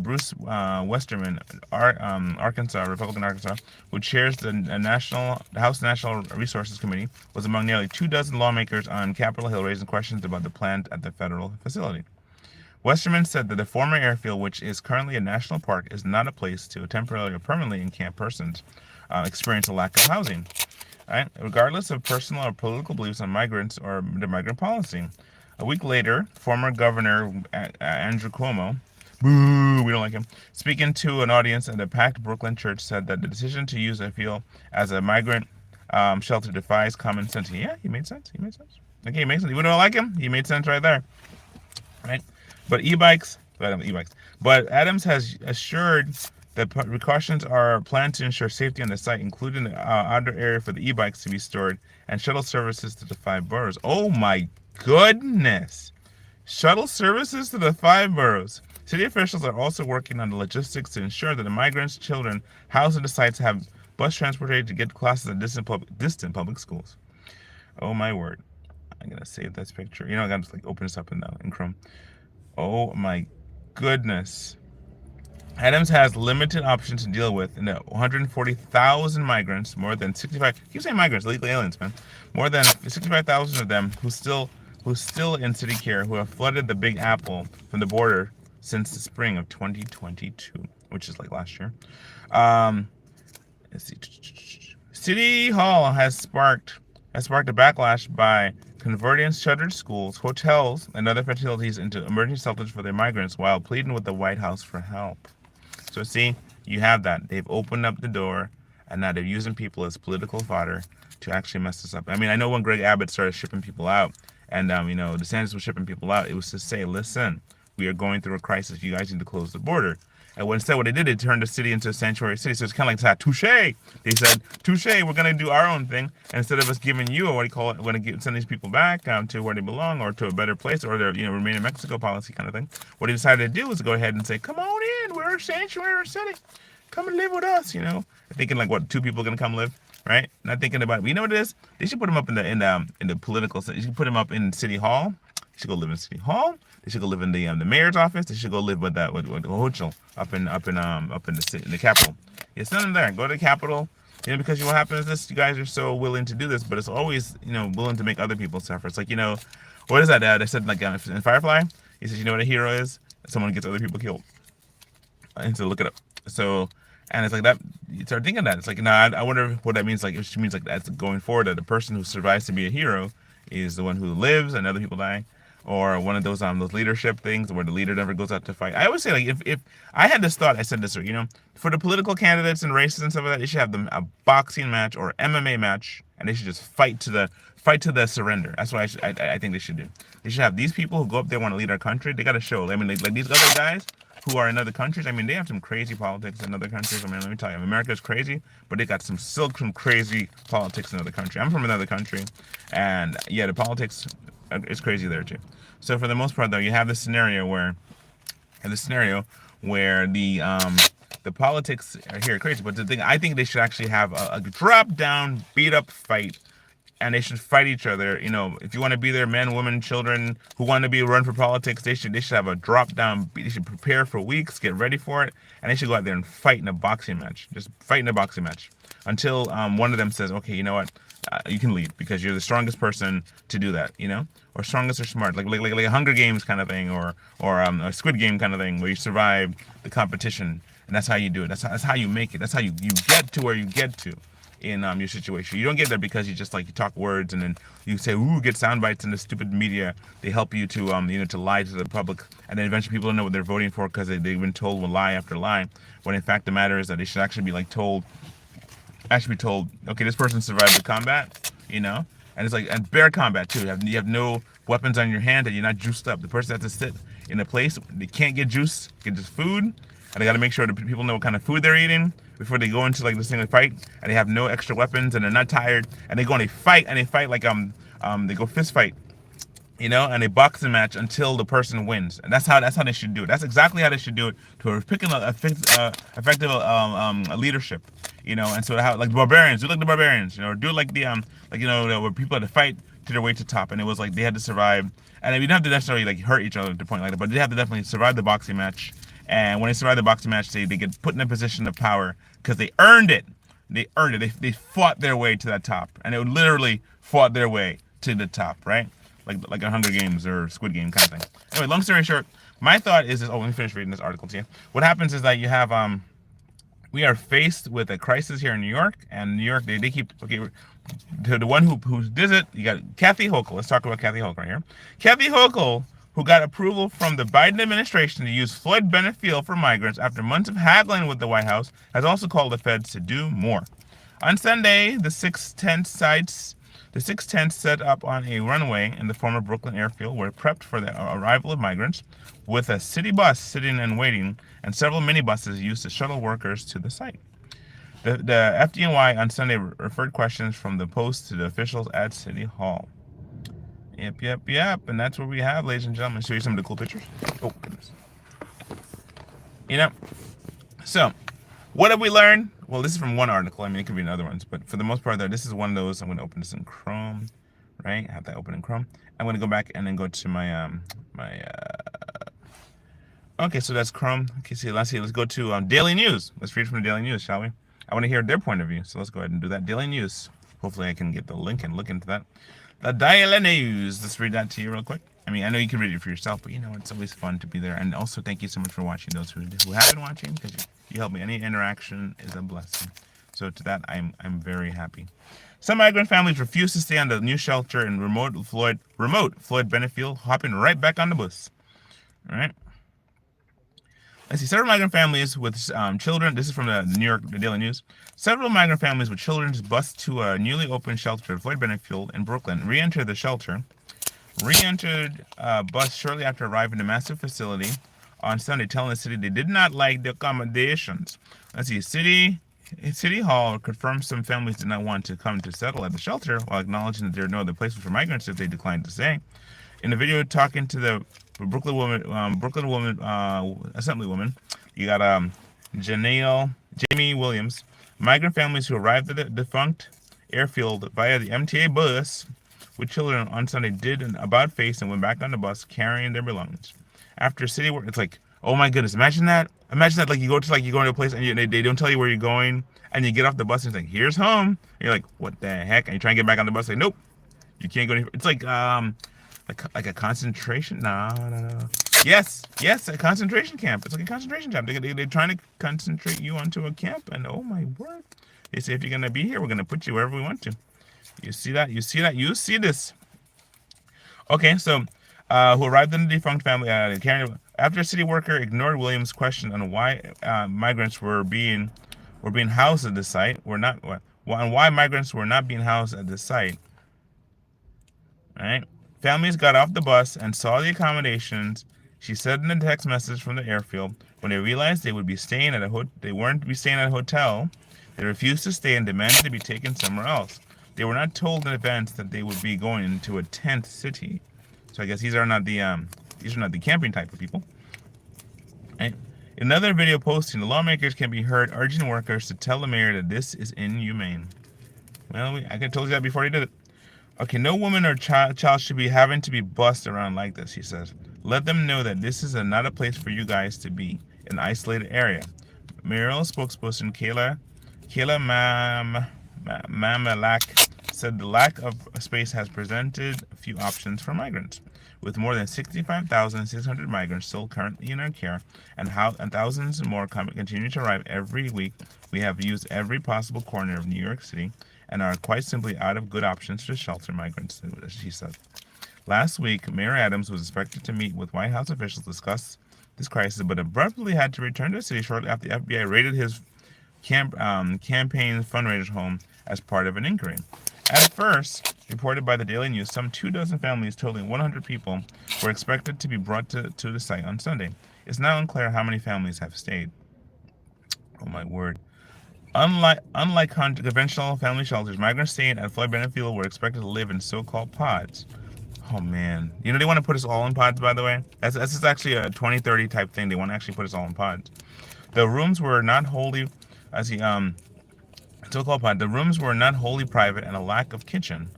Bruce Westerman, Arkansas, Republican Arkansas, who chairs the House National Resources Committee, was among nearly 24 lawmakers on Capitol Hill raising questions about the plant at the federal facility. Westerman said that the former airfield, which is currently a national park, is not a place to temporarily or permanently encamp persons experience a lack of housing. Right? Regardless of personal or political beliefs on migrants or the migrant policy. A week later, former Governor Andrew Cuomo, boo, we don't like him, speaking to an audience at a packed Brooklyn church, said that the decision to use a field as a migrant shelter defies common sense. Yeah, he made sense. Okay, he makes sense. Even though I don't like him, he made sense right there. Right? But But Adams has assured that precautions are planned to ensure safety on the site, including the outdoor area for the e-bikes to be stored and shuttle services to the 5 boroughs. Oh my goodness! Shuttle services to the 5 boroughs. City officials are also working on the logistics to ensure that the migrants' children housed at the sites have bus transportation to get to classes at distant public schools. Oh my word! I'm gonna save this picture. You know, I gotta just open this up in Chrome. Oh my goodness! Adams has limited options to deal with in the 140,000 migrants, more than 65. Keep saying migrants, illegal aliens, man. More than 65,000 of them who's still in city care, who have flooded the Big Apple from the border since the spring of 2022, which is like last year. Let's see. City Hall has sparked a backlash by converting shuttered schools, hotels, and other facilities into emergency shelters for their migrants while pleading with the White House for help. So see, you have that. They've opened up the door, and now they're using people as political fodder to actually mess this up. I mean, I know when Greg Abbott started shipping people out, and DeSantis was shipping people out, it was to say, listen, we are going through a crisis. You guys need to close the border. And instead, what they did, they turned the city into a sanctuary city. So it's kind of like that, touche. They said, touche, we're going to do our own thing. And instead of us giving you we're going to send these people back to where they belong or to a better place or their, remain in Mexico policy kind of thing. What they decided to do was go ahead and say, come on in, we're a sanctuary city. Come and live with us, Thinking like, what, 2 people are going to come live, right? Not thinking about it. But you know what it is? They should put them up in the political, you should put them up in City Hall. They should go live in City Hall. They should go live in the mayor's office. They should go live with Hodges up in the city, in the Capitol. Yeah, send them there. Go to the Capitol. Because what happens is this: you guys are so willing to do this, but it's always willing to make other people suffer. It's like what is that? They said like in Firefly. He says, what a hero is? Someone who gets other people killed. And so look it up. So. And it's like that. You start thinking that it's like, I wonder what that means. Like, it means like that's going forward that the person who survives to be a hero is the one who lives and other people die, or one of those leadership things where the leader never goes out to fight. I always say like if I had this thought, I said this, for the political candidates and races and stuff like that, they should have them a boxing match or MMA match, and they should just fight to the surrender. That's what I think they should do. They should have these people who go up there want to lead our country. They got to show. I mean, like these other guys who are in other countries. I mean, they have some crazy politics in other countries. I mean, let me tell you, America's crazy, but they got some crazy politics in other country. I'm from another country, and yeah, the politics is crazy there too. So for the most part, though, you have this scenario where the politics are here crazy. But the thing, I think they should actually have a drop down, beat up fight. And they should fight each other. If you want to be there, men, women, children who want to run for politics, they should have a drop down. They should prepare for weeks, get ready for it, and they should go out there and fight in a boxing match. Just fight in a boxing match until one of them says, "Okay, you know what? You can leave because you're the strongest person to do that." Or strongest or smart, like a Hunger Games kind of thing, or a Squid Game kind of thing, where you survive the competition, and that's how you do it. That's how you make it. That's how you get to where you get to. In your situation, you don't get there because you just you talk words and then you say get sound bites in the stupid media. They help you to to lie to the public, and then eventually people don't know what they're voting for because they've been told lie after lie. When in fact the matter is that they should actually be told, okay, this person survived the combat, and it's and bear combat too. You have no weapons on your hand and you're not juiced up. The person has to sit in a place they can't get juice, get just food, and they got to make sure that people know what kind of food they're eating before they go into this thing to fight, and they have no extra weapons and they're not tired, and they go and they fight like they go fist fight, and a boxing match until the person wins. And that's how they should do it. That's exactly how they should do it to pick an effective leadership. And so how like the barbarians do like the barbarians. Do like the where people had to fight to their way to top, and it was like they had to survive. And you don't have to necessarily like hurt each other to the point like that, but they have to definitely survive the boxing match. And when they survive the boxing match, they get put in a position of power because they earned it. They earned it. They fought their way to that top, and it literally fought their way to the top, right? Like a Hunger Games or Squid Game kind of thing. Anyway, long story short, my thought is this. Oh, let me finish reading this article to you. What happens is that you have we are faced with a crisis here in New York, and New York they keep to the one who does it. You got Kathy Hochul. Let's talk about Kathy Hochul right here. Kathy Hochul, who got approval from the Biden administration to use Floyd Bennett Field for migrants after months of haggling with the White House, has also called the feds to do more. On Sunday, the six tents set up on a runway in the former Brooklyn airfield were prepped for the arrival of migrants, with a city bus sitting and waiting, and several minibuses used to shuttle workers to the site. The FDNY on Sunday referred questions from the Post to the officials at City Hall. Yep. And that's what we have, ladies and gentlemen. Show you some of the cool pictures. Oh, goodness. So, what have we learned? Well, this is from one article. I mean, it could be in other ones, but for the most part, this is one of those. I'm going to open this in Chrome, right? I have that open in Chrome. I'm going to go back and then go to my Okay, so that's Chrome. Okay, let's go to Daily News. Let's read from the Daily News, shall we? I want to hear their point of view, so let's go ahead and do that. Daily News. Hopefully, I can get the link and look into that. The Daily News. Let's read that to you real quick. I mean, I know you can read it for yourself, but it's always fun to be there. And also, thank you so much for watching. Those who have been watching, because you help me. Any interaction is a blessing. So to that, I'm very happy. Some migrant families refuse to stay on the new shelter in remote Floyd Bennett Field, hopping right back on the bus. All right. Let's see. Several migrant families with children. This is from the Daily News. Several migrant families with children bused to a newly opened shelter at Floyd Bennett Field in Brooklyn. Re-entered bus shortly after arriving at the massive facility on Sunday, telling the city they did not like the accommodations. Let's see. City Hall confirmed some families did not want to come to settle at the shelter, while acknowledging that there are no other places for migrants if they declined to stay. In the video, talking to the Brooklyn woman, Assemblywoman, you got Jamie Williams. Migrant families who arrived at the defunct airfield via the MTA bus with children on Sunday did an about face and went back on the bus carrying their belongings. After city work, it's like, oh my goodness, imagine that. Like you go into a place and they don't tell you where you're going, and you get off the bus and it's like, here's home. And you're like, what the heck? And you try and get back on the bus, like, nope, you can't go anywhere. It's like a concentration. No. Yes, a concentration camp. It's like a concentration camp. They're trying to concentrate you onto a camp, and oh my word, they say if you're gonna be here, we're gonna put you wherever we want to. You see this. Okay, so who arrived in the defunct family after a city worker ignored Williams' question on why migrants were being housed at the site, why migrants were not being housed at the site. All right. Families got off the bus and saw the accommodations. She said in a text message from the airfield, when they realized they would be staying they weren't be staying at a hotel, they refused to stay and demanded to be taken somewhere else. They were not told in advance that they would be going into a tent city. So I guess these are not the camping type of people. Right? In another video posting, the lawmakers can be heard urging workers to tell the mayor that this is inhumane. Well, I could have told you that before they did it. Okay, no woman or child should be having to be bussed around like this, he says. Let them know that this is not a place for you guys to be, an isolated area. Mayoral spokesperson Kayla Mamalak said the lack of space has presented a few options for migrants. With more than 65,600 migrants still currently in our care and thousands more continue to arrive every week, we have used every possible corner of New York City and are quite simply out of good options to shelter migrants, she said. Last week, Mayor Adams was expected to meet with White House officials to discuss this crisis, but abruptly had to return to the city shortly after the FBI raided his campaign fundraiser home as part of an inquiry. At first, reported by the Daily News, some 24 families totaling 100 people were expected to be brought to the site on Sunday. It's now unclear how many families have stayed. Oh my word. Unlike conventional family shelters, migrants staying at Floyd Bennett Field were expected to live in so-called pods. Oh man, they want to put us all in pods. By the way, that's just actually a 2030 type thing. They want to actually put us all in pods. The rooms were not wholly, as he so-called pod. The rooms were not wholly private and lacked a kitchen.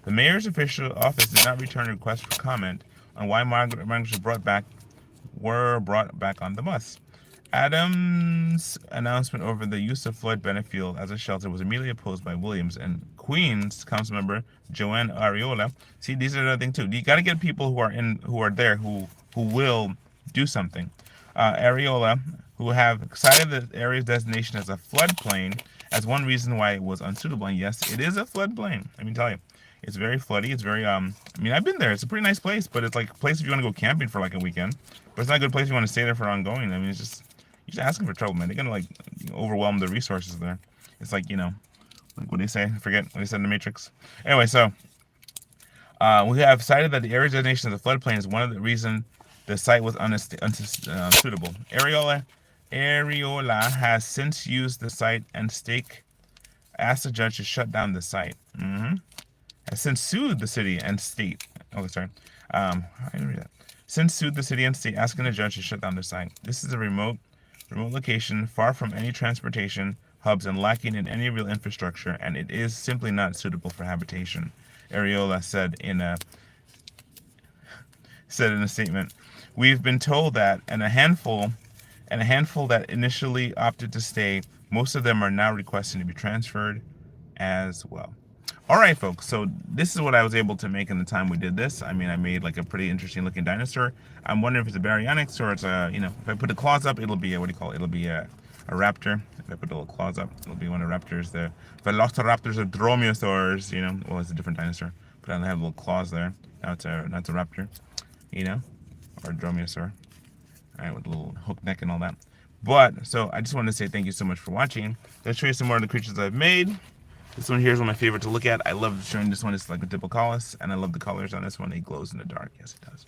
The mayor's official office did not return a request for comment on why migrants were brought back on the bus. Adams' announcement over the use of Floyd Bennett Field as a shelter was immediately opposed by Williams and Queens Councilmember Joanne Ariola. See, these are the thing too. You got to get people who are there who will do something. Ariola, who have cited the area's designation as a floodplain as one reason why it was unsuitable. And yes, it is a floodplain. Let me tell you, it's very floody. It's very I mean, I've been there. It's a pretty nice place, but it's like a place if you want to go camping for like a weekend. But it's not a good place if you want to stay there for ongoing. I mean, it's just you're just asking for trouble, man. They're gonna like overwhelm the resources there. It's like like what do you say? I forget what they said in the Matrix. Anyway, so we have cited that the area's designation as a floodplain is one of the reasons the site was unsuitable. Ariola has since used the site and asked the judge to shut down the site. Has since sued the city and state. Oh, sorry. I didn't read that. Since sued the city and state, asking the judge to shut down the site. This is a remote location, far from any transportation hubs and lacking in any real infrastructure, and it is simply not suitable for habitation. Ariola said in a statement. We've been told that, and a handful that initially opted to stay, most of them are now requesting to be transferred as well. All right, folks, so this is what I was able to make in the time we did this. I mean, I made like a pretty interesting looking dinosaur. I'm wondering if it's a baryonyx or it's a, if I put the claws up, it'll be a, it'll be a raptor. If I put the little claws up, it'll be one of the raptors. The velociraptors or dromaeosaurs, well, it's a different dinosaur, but I have little claws there. Now it's a raptor, or a dromaeosaur. All right, with a little hook neck and all that. But, so I just wanted to say thank you so much for watching. Let's show you some more of the creatures I've made. This one here is one of my favorite to look at. I love showing this one. It's like a Diplocaulus, and I love the colors on this one. It glows in the dark. Yes, it does.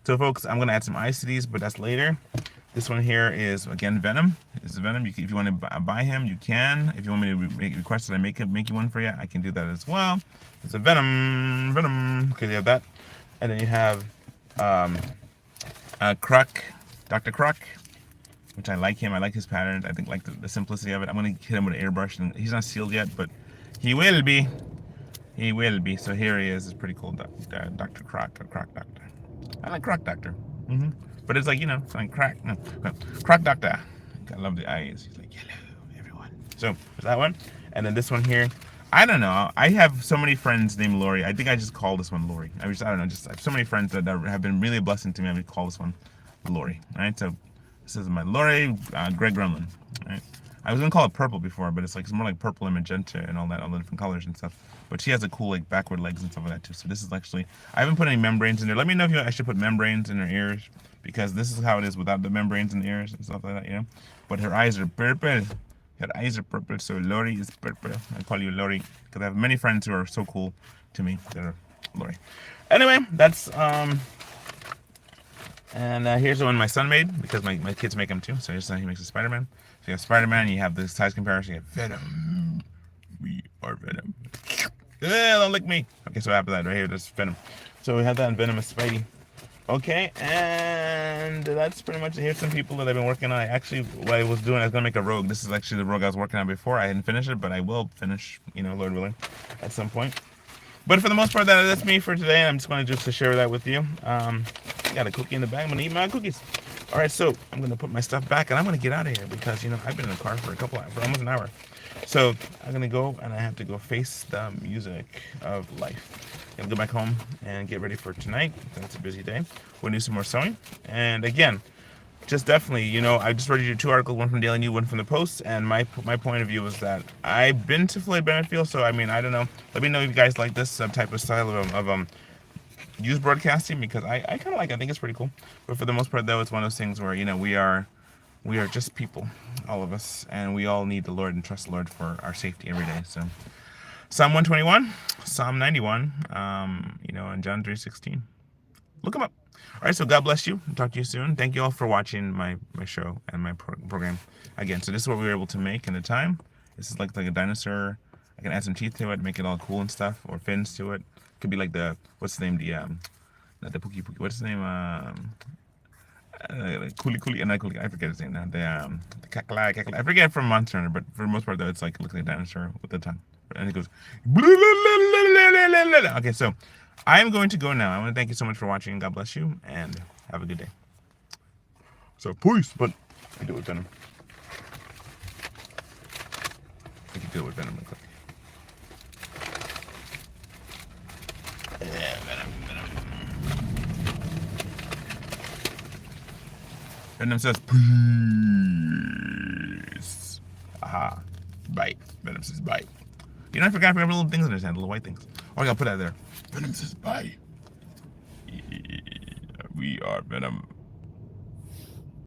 So, folks, I'm going to add some eyes to these, but that's later. This one here is, again, Venom. It's Venom. If you want to buy him, you can. If you want me to make request that I make you one for you, I can do that as well. It's a Venom. Okay, you have that. And then you have Croc, Dr. Croc, which I like him. I like his patterns. I think like the simplicity of it. I'm going to hit him with an airbrush, and he's not sealed yet, but he will be. He will be. So here he is. It's pretty cool. Dr. Croc, or Croc Doctor. I like Croc Doctor. But it's like, it's like Croc. No, Croc Doctor. I love the eyes. He's like, hello, everyone. So there's that one. And then this one here. I don't know. I have so many friends named Lori. I think I just call this one Lori. I don't know. I have so many friends that have been really a blessing to me. I would call this one Lori. All right. So this is my Lori Greg Gremlin. All right. I was gonna call it purple before, but it's more like purple and magenta and all the different colors and stuff. But she has a cool like backward legs and stuff like that too. So this is actually, I haven't put any membranes in there. Let me know if you actually put membranes in her ears, because this is how it is without the membranes in the ears and stuff like that, But her eyes are purple. Her eyes are purple, so Lori is purple. I call you Lori because I have many friends who are so cool to me that are Lori. Anyway, that's and here's the one my son made, because my kids make them too. So here's how he makes a Spider-Man. So you have Spider-Man, you have the size comparison, you have Venom. We are Venom. Don't lick me. Okay, so after that, right here, that's Venom. So we have that in Venomous Spidey. Okay, and that's pretty much it. Here's some people that I've been working on. What I was doing, I was going to make a rogue. This is actually the rogue I was working on before. I hadn't finished it, but I will finish, Lord willing, at some point. But for the most part, that's me for today. I'm just going to share that with you. Got a cookie in the bag. I'm going to eat my cookies. All right, so I'm going to put my stuff back, and I'm going to get out of here because, I've been in the car for almost an hour. So I'm going to go, and I have to go face the music of life. I'm going to go back home and get ready for tonight. It's a busy day. We'll do some more sewing. And again, just definitely, I just read you 2 articles, one from Daily News, one from the Post, and my point of view is that I've been to Floyd Bennett Field, so I don't know. Let me know if you guys like this type of style of news broadcasting, because I kind of like it. I think it's pretty cool. But for the most part, though, it's one of those things where, we are just people, all of us, and we all need the Lord and trust the Lord for our safety every day. So Psalm 121, Psalm 91, and John 3:16. Look them up. All right, so God bless you. I'll talk to you soon. Thank you all for watching my show and my program. Again, so this is what we were able to make in the time. This is like a dinosaur. I can add some teeth to it, make it all cool and stuff, or fins to it. Could be like the what's the name? The not the Pookie Pookie. What's his name? Coolie Coolie, not Coolie. I forget his name now. The Cackalai, Cackalai. I forget from Monster Hunter, but for the most part though, it's like it looks like a dinosaur with the tongue, and it goes. Okay, so I am going to go now. I want to thank you so much for watching, and God bless you, and have a good day. So peace, but I do it with Venom. I can do it with Venom real quick. Yeah, Venom. Venom says peace. Aha. Bite. Venom says bite. You know, I forgot we have little things in his hand, little white things. Oh, I gotta put that there. Venom says bite. We are Venom.